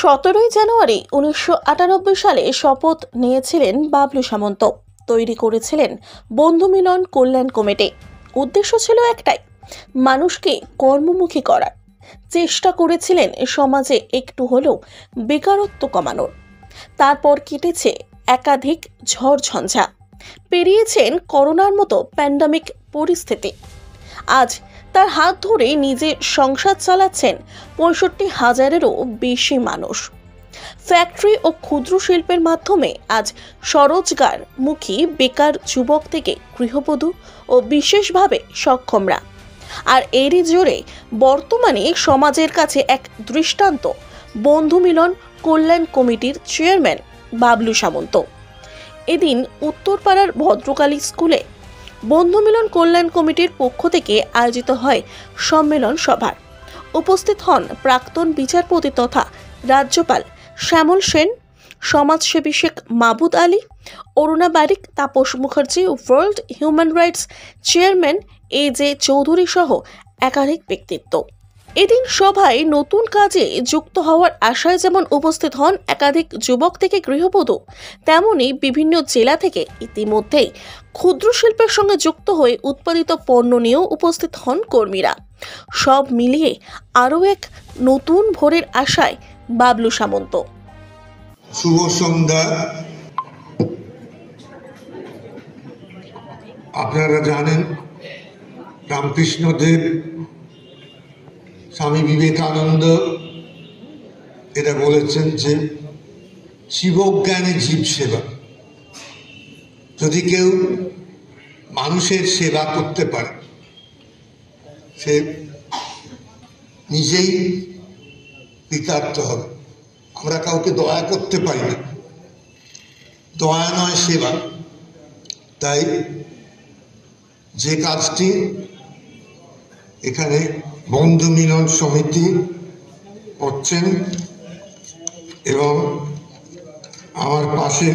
17 জানুয়ারি 1998 সালে শপথ নিয়েছিলেন বাবলু সামন্ত। তৈরি করেছিলেন বন্ধু মিলন কল্যাণ কমিটি। উদ্দেশ্য ছিল একটাই, মানুষকে কর্মমুখী করার। চেষ্টা করেছিলেন সমাজে একটু হলেও বেকারত্ব কমানোর। তারপর কেটেছে একাধিক ঝড় ঝঞ্ঝা, পেরিয়েছেন করোনার মতো প্যান্ডামিক পরিস্থিতি। আজ তার হাত ধরে নিজে সংসার চালাচ্ছেন 65,000-এরও বেশি মানুষ। ফ্যাক্টরি ও ক্ষুদ্র শিল্পের মাধ্যমে আজ স্বরোজগার মুখী বেকার যুবক থেকে গৃহবধূ ও বিশেষভাবে সক্ষমরা। আর এরই জোরে বর্তমানে সমাজের কাছে এক দৃষ্টান্ত বন্ধু মিলন কল্যাণ কমিটির চেয়ারম্যান বাবলু সামন্ত। এদিন উত্তরপাড়ার ভদ্রকালী স্কুলে বন্ধু মিলন কল্যাণ কমিটির পক্ষ থেকে আয়োজিত হয় সম্মেলন সভার। উপস্থিত হন প্রাক্তন বিচারপতি তথা রাজ্যপাল শ্যামল সেন, সমাজসেবী Sheikh Mahbub Ali, Aruna Barik, Tapas Mukherjee, World Human Rights chairman AJ Chowdhury সহ একাধিক ব্যক্তিত্ব। এদিন সভায় নতুন কাজে যুক্ত হওয়ার আশায় যেমন উপস্থিত হন একাধিক যুবক থেকে গৃহবধূ, তেমনি বিভিন্ন জেলা থেকে ইতিমধ্যেই ক্ষুদ্র শিল্পের সঙ্গে যুক্ত হয়ে উৎপাদিত পণ্য নিয়েও উপস্থিত হন কর্মীরা। সব মিলিয়ে আরও এক নতুন ভোরের আশায় বাবলু সামন্ত। শুভ সন্ধ্যা। আপনারা জানেন রামকৃষ্ণদেব, স্বামী বিবেকানন্দ এটা বলেছেন যে শিবজ্ঞানে জীব সেবা। যদি কেউ মানুষের সেবা করতে পারে সে নিজেই কৃতার্থ হবে। আমরা কাউকে দয়া করতে পারি না, দয়া নয় সেবা। তাই যে কাজটি এখানে বন্ধু মিলন সমিতি করছেন এবং আমার পাশে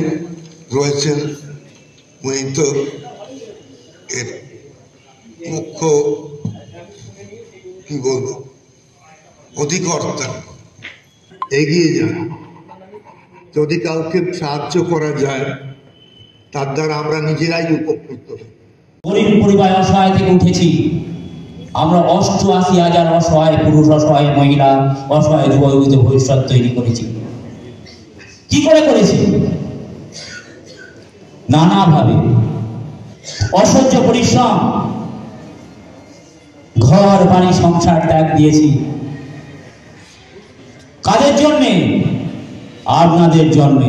রয়েছেন উনি তো এর মুখ্য কি বলবো অধিকর্তা। এগিয়ে যান, যদি কাউকে সাহায্য করা যায় তার দ্বারা আমরা নিজেরাই উপকৃত হই। গরিব পরিবার অসহায় থেকে উঠেছি আমরা। 88,000 অসহায় পুরুষ, অসহায় মহিলা, অসহায় যুবকদের ভবিষ্যৎ তৈরি করেছি। কি করে করেছি? নানাভাবে অসহ্য পরিশ্রম, ঘর বাড়ি সংসার ত্যাগ দিয়েছি। কাদের জন্যে? আপনাদের জন্যে।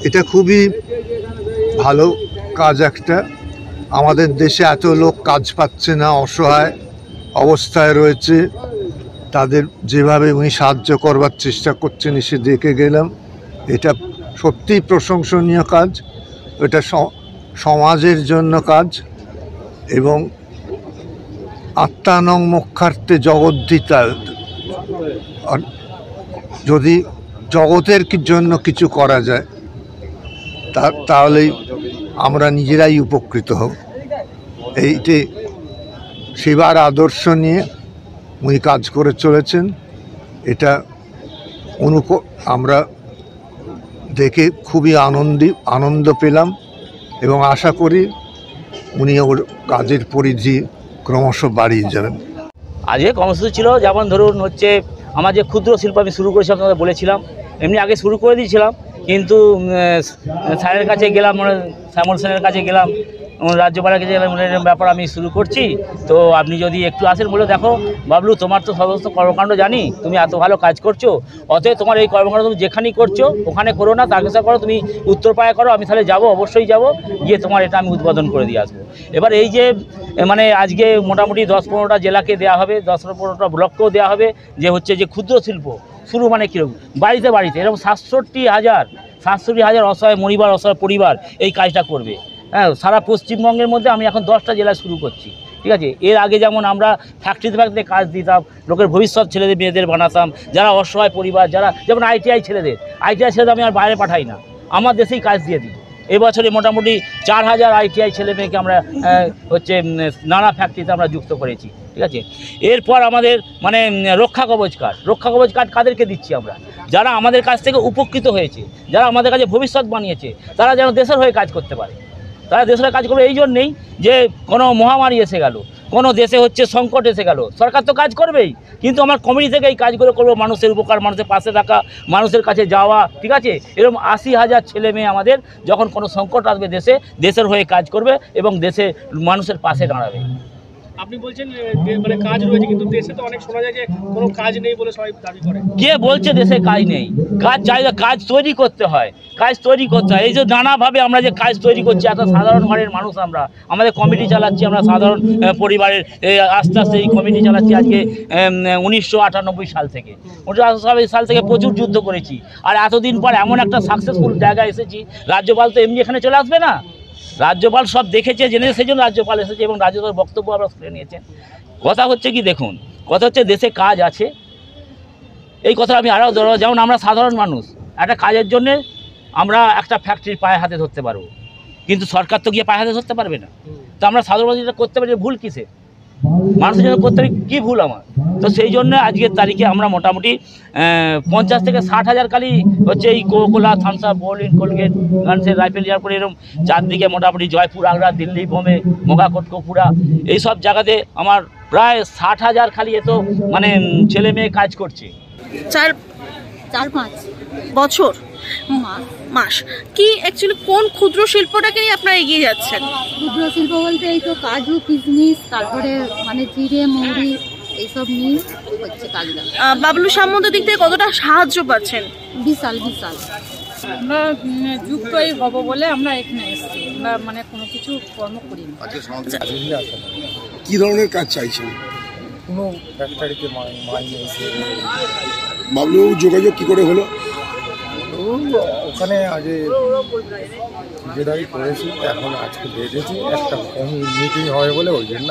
এটা খুবই ভালো কাজ একটা। আমাদের দেশে এত লোক কাজ পাচ্ছে না, অসহায় অবস্থায় রয়েছে, তাদের যেভাবে উনি সাহায্য করবার চেষ্টা করছেন এসে দেখে গেলাম। এটা সত্যিই প্রশংসনীয় কাজ। এটা সমাজের জন্য কাজ এবং আত্মানং মোক্ষার্থে জগদ্ধিতা। যদি জগতের জন্য কিছু করা যায় তাহলেই আমরা নিজেরাই উপকৃত হব। এইটি সেবার আদর্শ নিয়ে উনি কাজ করে চলেছেন। এটা আমরা দেখে খুবই আনন্দ পেলাম এবং আশা করি উনি ওর কাজের পরিধি ক্রমশ বাড়িয়ে যাবেন। আজকে কর্মসূচি ছিল যেমন ধরুন হচ্ছে আমার যে ক্ষুদ্র শিল্প আমি শুরু করেছি, আপনাদের বলেছিলাম। এমনি আগে শুরু করে দিয়েছিলাম, কিন্তু স্যারের কাছে গেলাম, শ্যামল সেনের কাছে গেলাম, রাজ্যপালের কাছে গেলাম, ব্যাপার আমি শুরু করছি, তো আপনি যদি একটু আসেন। বলে দেখো বাবলু, তোমার তো সমস্ত কর্মকাণ্ড জানি, তুমি এত ভালো কাজ করছো, অতএব তোমার এই কর্মকাণ্ড তুমি যেখানেই করছো ওখানে করো না, তারকেশা করো, তুমি উত্তরপাড়ায় করো। আমি তাহলে যাবো, অবশ্যই যাব, গিয়ে তোমার এটা আমি উদ্বোধন করে দিয়ে আসবো। এবার এই যে মানে আজকে মোটামুটি 10-15টা জেলাকে দেওয়া হবে, 10-15টা ব্লককেও দেওয়া হবে, যে হচ্ছে যে ক্ষুদ্র শিল্প শুরু মানে কীরকম বাড়িতে বাড়িতে এরকম 67,000 অসহায় অসহায় পরিবার এই কাজটা করবে। হ্যাঁ, সারা পশ্চিমবঙ্গের মধ্যে আমি এখন 10টা জেলায় শুরু করছি। ঠিক আছে। এর আগে যেমন আমরা ফ্যাক্টরিতে কাজ দিতাম, লোকের ভবিষ্যৎ ছেলেদের মেয়েদের বানাতাম, যারা অসহায় পরিবার, যারা যেমন আইটিআই ছেলেদের আমি আর বাইরে পাঠাই না, আমার দেশেই কাজ দিয়ে দিই। এবছরে মোটামুটি 4000 আইটিআই ছেলে মেয়েকে আমরা নানা ফ্যাক্টরিতে আমরা যুক্ত করেছি, ঠিক আছে। এরপর আমাদের মানে রক্ষা কবচ কার্ড কাদেরকে দিচ্ছি আমরা? যারা আমাদের কাছ থেকে উপকৃত হয়েছে, যারা আমাদের কাছে ভবিষ্যৎ বানিয়েছে, তারা যেন দেশের হয়ে কাজ করতে পারে। তারা দেশের কাজ করবে এই জন্যেই যে কোনো মহামারী এসে গেল, কোনো দেশে সংকট এসে গেল, সরকার তো কাজ করবেই, কিন্তু আমার কমিটি থেকে এই কাজগুলো করবো, মানুষের উপকার, মানুষের পাশে থাকা, মানুষের কাছে যাওয়া, ঠিক আছে। এরকম 80,000 ছেলে মেয়ে আমাদের যখন কোনো সংকট আসবে দেশের হয়ে কাজ করবে এবং দেশে মানুষের পাশে দাঁড়াবে। আপনি বলছেন মানে কাজ রয়েছে, কিন্তু দেশে তো অনেক শোনা যায় যে কোনো কাজ নেই বলে সবাই দাবি করে। কে বলছে দেশে কাজ নেই? কাজ চাইলে কাজ তৈরি করতে হয়, এই যে নানাভাবে আমরা যে কাজ তৈরি করছি, একটা সাধারণ ঘরের মানুষ আমরা, আমাদের কমিটি চালাচ্ছি, আমরা সাধারণ পরিবারের আস্তে আস্তে এই কমিটি চালাচ্ছি আজকে 1998 সাল থেকে। 1998 সাল থেকে প্রচুর যুদ্ধ করেছি, আর এতদিন পর এমন একটা সাকসেসফুল জায়গায় এসেছি। রাজ্যপাল তো এমনি এখানে চলে আসবে না, রাজ্যপাল সব দেখেছে, জেনেছে, সেই জন্য রাজ্যপাল এসেছে এবং রাজ্যপালের বক্তব্য আমরা শুনে নিয়েছেন। কথা হচ্ছে কি, দেখুন, কথা হচ্ছে দেশে কাজ আছে, এই কথা আমি আরও ধরো, যেমন আমরা সাধারণ মানুষ একটা কাজের জন্যে আমরা একটা ফ্যাক্টরি পায়ে হাতে ধরতে পারবো, কিন্তু সরকার তো গিয়ে পায়ে হাতে ধরতে পারবে না। তো আমরা সাধারণ মানুষ এটা করতে পারি, ভুল কিসে? মানুষের জন্য করতে পারি, কী ভুল আমার? তো সেই জন্য আজকের তারিখে আমরা মোটামুটি 50 থেকে 60,000 খালি এই কোকোলা, থামস আপ, বোলিন, কোলগেট, গানসের, রাইফেল, এয়ারপোর্ট, এরকম চারদিকে মোটামুটি জয়পুর, আগ্রা, দিল্লি, বোম্বে, মোগাকোট, কোপুরা, এইসব জায়গাতে আমার প্রায় 60,000 খালি মানে ছেলে মেয়ে কাজ করছে। 4-5 বছর মাস কি অ্যাকচুয়ালি কোন ক্ষুদ্র শিল্পটাকে নিয়ে আপনারা এগিয়ে যাচ্ছেন? ক্ষুদ্র শিল্প বলতে এই তো কাজু, কিশমিশ, তারপরে মানে জিরে, মৌরি, এইসব নিয়ে হচ্ছে কাজটা। বাবলু সামন্ত দিক থেকে কতটা সাহায্য পাচ্ছেন? বিশাল। আমরা যুক্তই হব বলে আমরা এখানে এসেছি, আমরা মানে কোনো কিছু কর্ম করি না। কি ধরনের কাজ চাইছেন? কোনো ফ্যাক্টরিতে মাইনে এসে বাবলু যোগাযোগ কি করে হলো? ওখানে আগে ঠিকাদারি করেছি, এখন আজকে দেখেছি একটা মিটিং হয় বলে ওই জন্য